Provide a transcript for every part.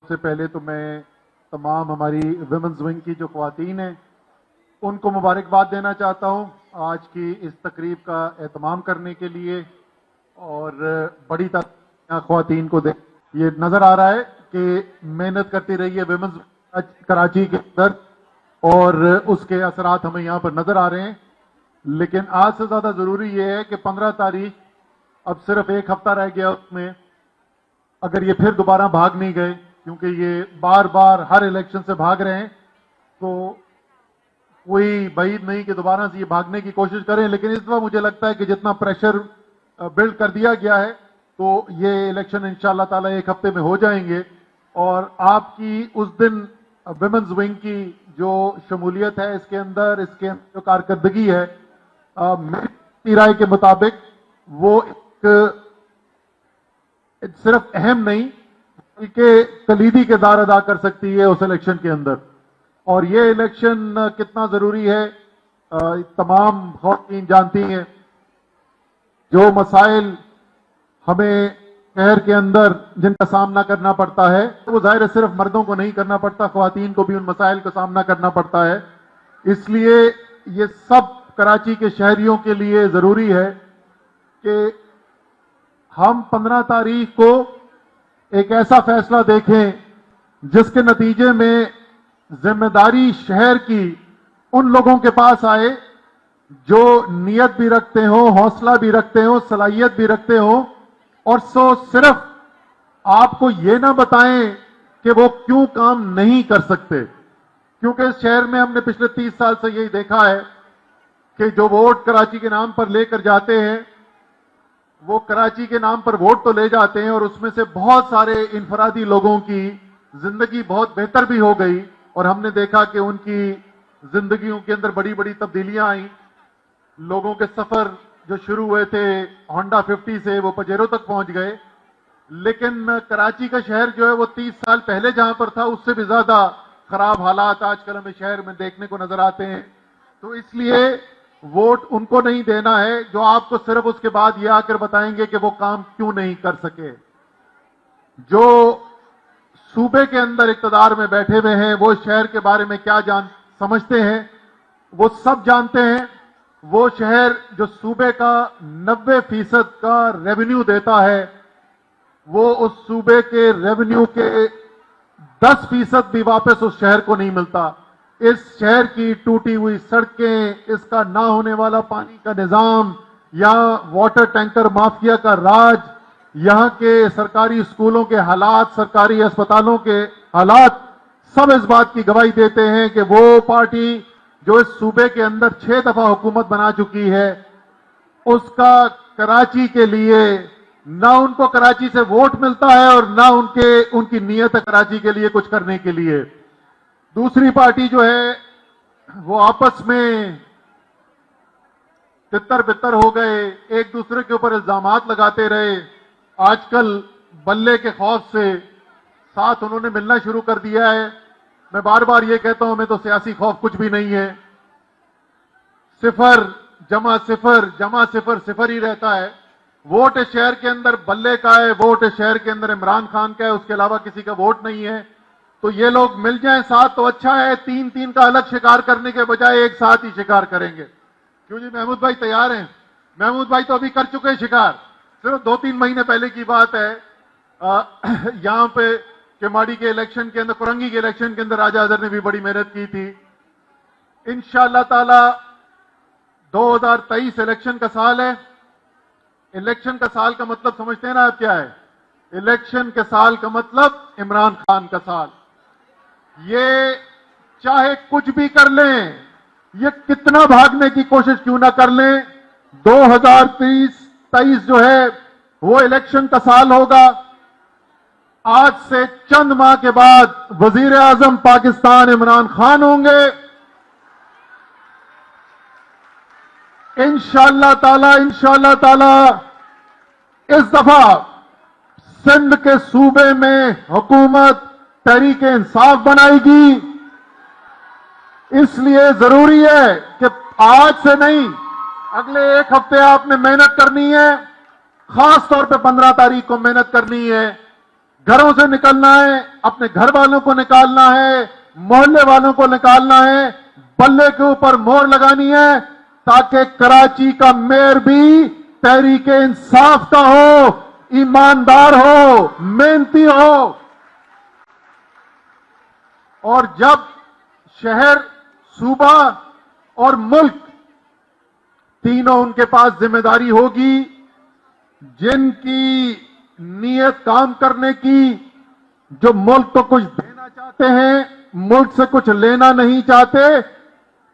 سے پہلے تو میں تمام ہماری ویمنز ونگ کی جو خواتین ہیں ان کو مبارکباد دینا چاہتا ہوں آج کی اس تقریب کا اہتمام کرنے کے لیے، اور بڑی تعداد خواتین کو یہ نظر آ رہا ہے کہ محنت کرتی رہی ہے ویمنز کراچی کے اندر، اور اس کے اثرات ہمیں یہاں پر نظر آ رہے ہیں۔ لیکن آج سے زیادہ ضروری یہ ہے کہ 15 تاریخ اب صرف ایک ہفتہ رہ گیا، اس میں اگر یہ پھر دوبارہ بھاگ نہیں گئے، کیونکہ یہ بار بار ہر الیکشن سے بھاگ رہے ہیں، تو کوئی بعید نہیں کہ دوبارہ سے یہ بھاگنے کی کوشش کریں۔ لیکن اس دفعہ مجھے لگتا ہے کہ جتنا پریشر بلڈ کر دیا گیا ہے تو یہ الیکشن انشاءاللہ تعالی ایک ہفتے میں ہو جائیں گے، اور آپ کی اس دن ویمنز ونگ کی جو شمولیت ہے اس کے اندر جو کارکردگی ہے، میری رائے کے مطابق وہ صرف اہم نہیں بلکہ کلیدی کردار ادا کر سکتی ہے اس الیکشن کے اندر۔ اور یہ الیکشن کتنا ضروری ہے تمام خواتین جانتی ہیں۔ جو مسائل ہمیں شہر کے اندر جن کا سامنا کرنا پڑتا ہے وہ ظاہر ہے صرف مردوں کو نہیں کرنا پڑتا، خواتین کو بھی ان مسائل کا سامنا کرنا پڑتا ہے۔ اس لیے یہ سب کراچی کے شہریوں کے لیے ضروری ہے کہ ہم 15 تاریخ کو ایک ایسا فیصلہ دیکھیں جس کے نتیجے میں ذمہ داری شہر کی ان لوگوں کے پاس آئے جو نیت بھی رکھتے ہوں، حوصلہ بھی رکھتے ہوں، صلاحیت بھی رکھتے ہوں، اور صرف آپ کو یہ نہ بتائیں کہ وہ کیوں کام نہیں کر سکتے۔ کیونکہ اس شہر میں ہم نے پچھلے 30 سال سے یہی دیکھا ہے کہ جو ووٹ کراچی کے نام پر لے کر جاتے ہیں وہ کراچی کے نام پر ووٹ تو لے جاتے ہیں، اور اس میں سے بہت سارے انفرادی لوگوں کی زندگی بہت بہتر بھی ہو گئی، اور ہم نے دیکھا کہ ان کی زندگیوں کے اندر بڑی بڑی تبدیلیاں آئیں۔ لوگوں کے سفر جو شروع ہوئے تھے ہونڈا 50 سے وہ پجیرو تک پہنچ گئے، لیکن کراچی کا شہر جو ہے وہ 30 سال پہلے جہاں پر تھا اس سے بھی زیادہ خراب حالات آج کل ہمیں شہر میں دیکھنے کو نظر آتے ہیں۔ تو اس لیے ووٹ ان کو نہیں دینا ہے جو آپ کو صرف اس کے بعد یہ آ کر بتائیں گے کہ وہ کام کیوں نہیں کر سکے۔ جو صوبے کے اندر اقتدار میں بیٹھے ہوئے ہیں وہ شہر کے بارے میں کیا سمجھتے ہیں وہ سب جانتے ہیں۔ وہ شہر جو صوبے کا 90% کا ریونیو دیتا ہے، وہ اس صوبے کے ریونیو کے 10% بھی واپس اس شہر کو نہیں ملتا۔ اس شہر کی ٹوٹی ہوئی سڑکیں، اس کا نہ ہونے والا پانی کا نظام، یہاں واٹر ٹینکر مافیا کا راج، یہاں کے سرکاری اسکولوں کے حالات، سرکاری اسپتالوں کے حالات، سب اس بات کی گواہی دیتے ہیں کہ وہ پارٹی جو اس صوبے کے اندر 6 دفعہ حکومت بنا چکی ہے، اس کا کراچی کے لیے نہ ان کو کراچی سے ووٹ ملتا ہے اور نہ ان کی نیت ہے کراچی کے لیے کچھ کرنے کے لیے۔ دوسری پارٹی جو ہے وہ آپس میں تتر بتر ہو گئے، ایک دوسرے کے اوپر الزامات لگاتے رہے۔ آج کل بلے کے خوف سے ساتھ انہوں نے ملنا شروع کر دیا ہے۔ میں بار بار یہ کہتا ہوں ہمیں تو سیاسی خوف کچھ بھی نہیں ہے۔ 0 جمع 0 جمع 0 0 ہی رہتا ہے۔ ووٹ اس شہر کے اندر بلے کا ہے، ووٹ اس شہر کے اندر عمران خان کا ہے، اس کے علاوہ کسی کا ووٹ نہیں ہے۔ تو یہ لوگ مل جائیں ساتھ تو اچھا ہے، 3 کا الگ شکار کرنے کے بجائے ایک ساتھ ہی شکار کریں گے۔ کیوں جی محمود بھائی تیار ہیں؟ محمود بھائی تو ابھی کر چکے شکار، صرف 2-3 مہینے پہلے کی بات ہے۔ یہاں پہ کیماڑی کے الیکشن کے اندر، کرنگی کے الیکشن کے اندر راجہ اظہر نے بھی بڑی محنت کی تھی۔ انشاءاللہ تعالی 2023 الیکشن کا سال ہے۔ الیکشن کا سال کا مطلب سمجھتے ہیں نا آپ کیا ہے؟ الیکشن کے سال کا مطلب عمران خان کا سال۔ یہ چاہے کچھ بھی کر لیں، یہ کتنا بھاگنے کی کوشش کیوں نہ کر لیں، 2023 جو ہے وہ الیکشن کا سال ہوگا۔ آج سے چند ماہ کے بعد وزیر اعظم پاکستان عمران خان ہوں گے۔ انشاءاللہ تعالی اس دفعہ سندھ کے صوبے میں حکومت تحریک انصاف بنائے گی۔ اس لیے ضروری ہے کہ آج سے نہیں، اگلے ایک ہفتے آپ نے محنت کرنی ہے، خاص طور پہ 15 تاریخ کو محنت کرنی ہے घरों से निकलना है, अपने घर वालों को निकालना है, मोहल्ले वालों को निकालना है, बल्ले के ऊपर मोहर लगानी है, ताकि कराची का मेयर भी तहरीक इंसाफ का हो, ईमानदार हो, मेहनती हो। और जब शहर, सूबा और मुल्क तीनों उनके पास जिम्मेदारी होगी, जिनकी नीयत काम करने की, जो मुल्क को कुछ देना चाहते हैं, मुल्क से कुछ लेना नहीं चाहते,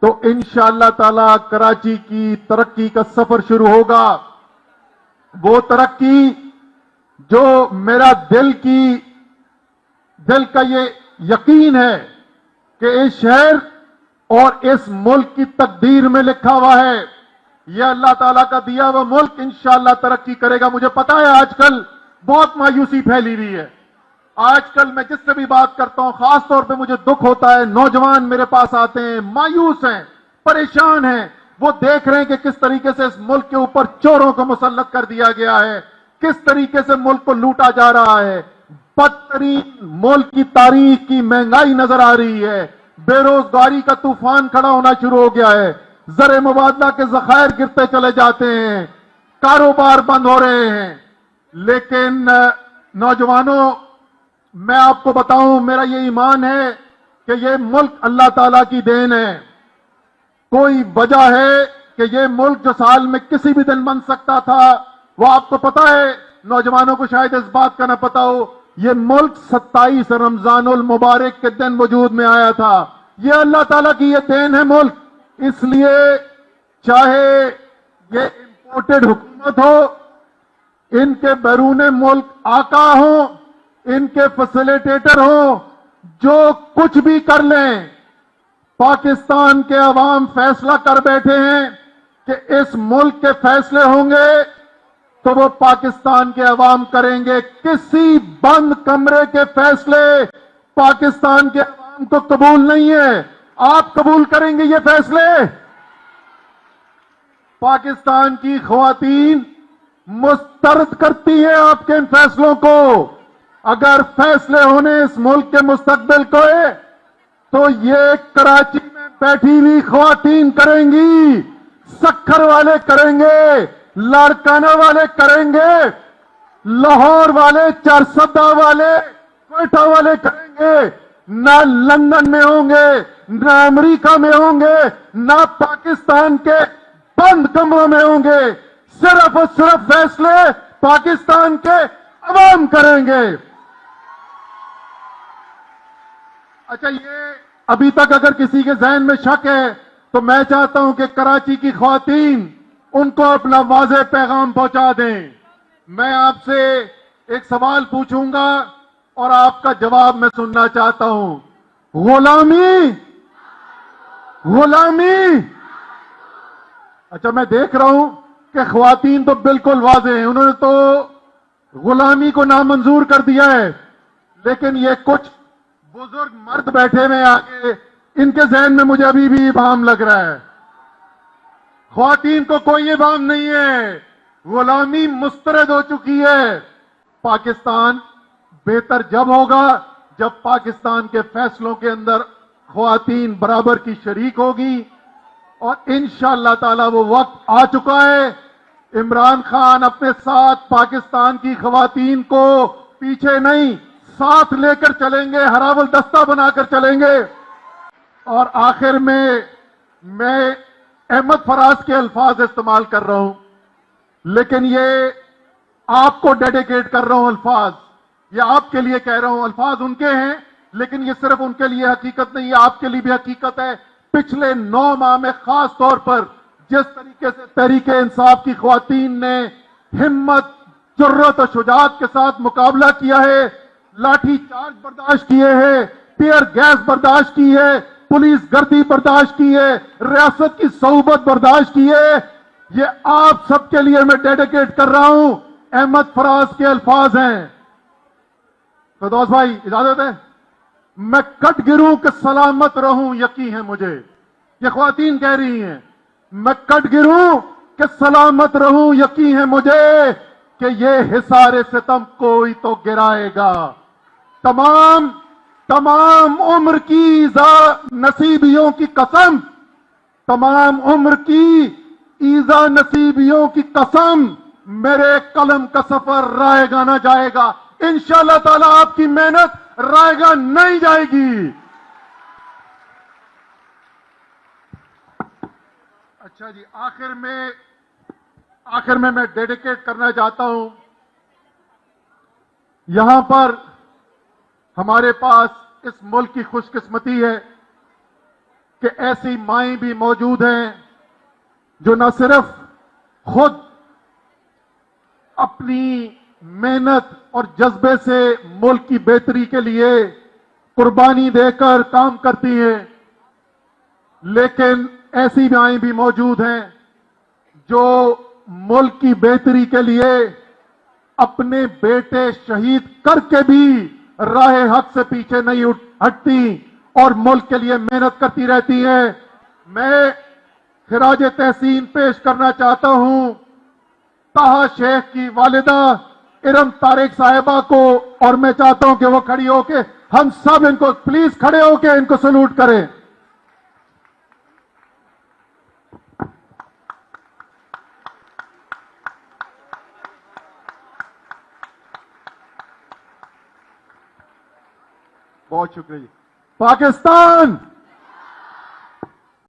तो इंशाअल्लाह ताला कराची की तरक्की का सफर शुरू होगा। वो तरक्की जो मेरा दिल का ये यकीन है कि इस शहर और इस मुल्क की तकदीर में लिखा हुआ है, यह अल्लाह ताला का दिया हुआ मुल्क इंशाअल्लाह तरक्की करेगा। मुझे पता है आजकल बहुत मायूसी फैली हुई है। आजकल मैं जिससे भी बात करता हूं, खास तौर पे मुझे दुख होता है, नौजवान मेरे पास आते हैं, मायूस हैं, परेशान हैं। वो देख रहे हैं कि किस तरीके से इस मुल्क के ऊपर चोरों को मुसल्लत कर दिया गया है, किस तरीके से मुल्क को लूटा जा रहा है। बदतरीन मुल्क की तारीख की महंगाई नजर आ रही है, बेरोजगारी का तूफान खड़ा होना शुरू हो गया है, ज़र मुबादला के ज़खायर गिरते चले जाते हैं, कारोबार बंद हो रहे हैं। लेकिन नौजवानों, मैं आपको बताऊं, मेरा ये ईमान है कि ये मुल्क अल्लाह ताला की देन है। कोई वजह है कि ये मुल्क जो साल में किसी भी दिन बन सकता था, वो आपको पता है, नौजवानों को शायद इस बात का ना पता हो, ये मुल्क 27 रमजानुल मुबारक के दिन वजूद में आया था। ये अल्लाह ताला की ये देन है मुल्क। इसलिए चाहे ये इंपोर्टेड हुकूमत हो, इनके बैरून मुल्क आका हो, इनके फैसिलिटेटर हो, जो कुछ भी कर लें, पाकिस्तान के अवाम फैसला कर बैठे हैं कि इस मुल्क के फैसले होंगे तो वो पाकिस्तान के अवाम करेंगे। किसी बंद कमरे के फैसले पाकिस्तान के अवाम को कबूल नहीं है। आप कबूल करेंगे ये फैसले? पाकिस्तान की ख्वातीन मुस्तरद करती है आपके इन फैसलों को। अगर फैसले होने इस मुल्क के मुस्तकबिल को है, तो ये कराची में बैठी हुई ख्वातीन करेंगी, सक्खर वाले करेंगे, लाड़काना वाले करेंगे, लाहौर वाले, चारसदा वाले, कोयटा वाले करेंगे। ना लंदन में होंगे, ना अमेरिका में होंगे, ना पाकिस्तान के बंद कमरों में होंगे। सिर्फ और सिर्फ फैसले पाकिस्तान के अवाम करेंगे। अच्छा, ये अभी तक अगर किसी के जहन में शक है, तो मैं चाहता हूं कि कराची की ख्वातीन उनको अपना वाज़ेह पैगाम पहुंचा दें। मैं आपसे एक सवाल पूछूंगा और आपका जवाब मैं सुनना चाहता हूं। गुलामी, गुलामी। अच्छा, मैं देख रहा हूं कि ख्वातीन तो बिल्कुल वाज़ेह हैं, उन्होंने तो गुलामी को नामंजूर कर दिया है। लेकिन ये कुछ बुजुर्ग मर्द बैठे हुए आगे, इनके जहन में मुझे अभी भी इबाम लग रहा है। ख्वातीन को कोई इबाम नहीं है, गुलामी मुस्तरद हो चुकी है। पाकिस्तान बेहतर जब होगा जब पाकिस्तान के फैसलों के अंदर ख्वातीन बराबर की शरीक होगी, और इंशाअल्लाह ताला वो वक्त आ चुका है। इमरान खान अपने साथ पाकिस्तान की ख्वातीन को पीछे नहीं, साथ लेकर चलेंगे, हरावल दस्ता बनाकर चलेंगे। और आखिर में मैं अहमद फराज के अल्फाज इस्तेमाल कर रहा हूं, लेकिन ये आपको डेडिकेट कर रहा हूं अल्फाज, ये आपके लिए कह रहा हूं। अल्फाज उनके हैं, लेकिन ये सिर्फ उनके लिए हकीकत नहीं है, आपके लिए भी हकीकत है। पिछले 9 माह में खास तौर पर जिस तरीके से तहरीके इंसाफ की ख्वातीन ने हिम्मत, जुर्रत और शुजाअत के साथ मुकाबला किया है, लाठी चार्ज बर्दाश्त किए हैं, टीयर गैस बर्दाश्त की है, पुलिस गर्दी बर्दाश्त की है, रियासत की सोबत बर्दाश्त की है, ये आप सबके लिए मैं डेडिकेट कर रहा हूं। अहमद फराज के अल्फाज हैं। फिरदौस भाई इजाजत है? मैं कट गिरूं कि सलामत रहूं यकीन है मुझे, ये ख्वातीन कह रही हैं। मैं कट गिरूं कि सलामत रहूं यकीन है मुझे, कि ये हिसारे सितम कोई तो गिराएगा। तमाम उम्र की नसीबियों की कसम, तमाम उम्र की ईजा नसीबियों की कसम, मेरे कलम का सफर रायगा ना जाएगा। इंशाअल्लाह ताला आपकी मेहनत रायगा नहीं जाएगी। अच्छा जी, आखिर में मैं डेडिकेट करना चाहता हूं, यहां पर हमारे पास इस मुल्क की खुशकिस्मती है कि ऐसी माएं भी मौजूद हैं जो न सिर्फ खुद अपनी मेहनत और जज्बे से मुल्क की बेहतरी के लिए कुर्बानी देकर काम करती हैं, लेकिन ऐसी माएं भी मौजूद हैं जो मुल्क की बेहतरी के लिए अपने बेटे शहीद करके भी राह हक से पीछे नहीं हटती और मुल्क के लिए मेहनत करती रहती हैं। मैं खिराज तहसीन पेश करना चाहता हूं ताहा शेख की वालिदा इरम तारिक साहिबा को, और मैं चाहता हूं कि वो खड़ी होके हम सब इनको प्लीज खड़े होके इनको सैल्यूट करें। बहुत शुक्रिया जी। पाकिस्तान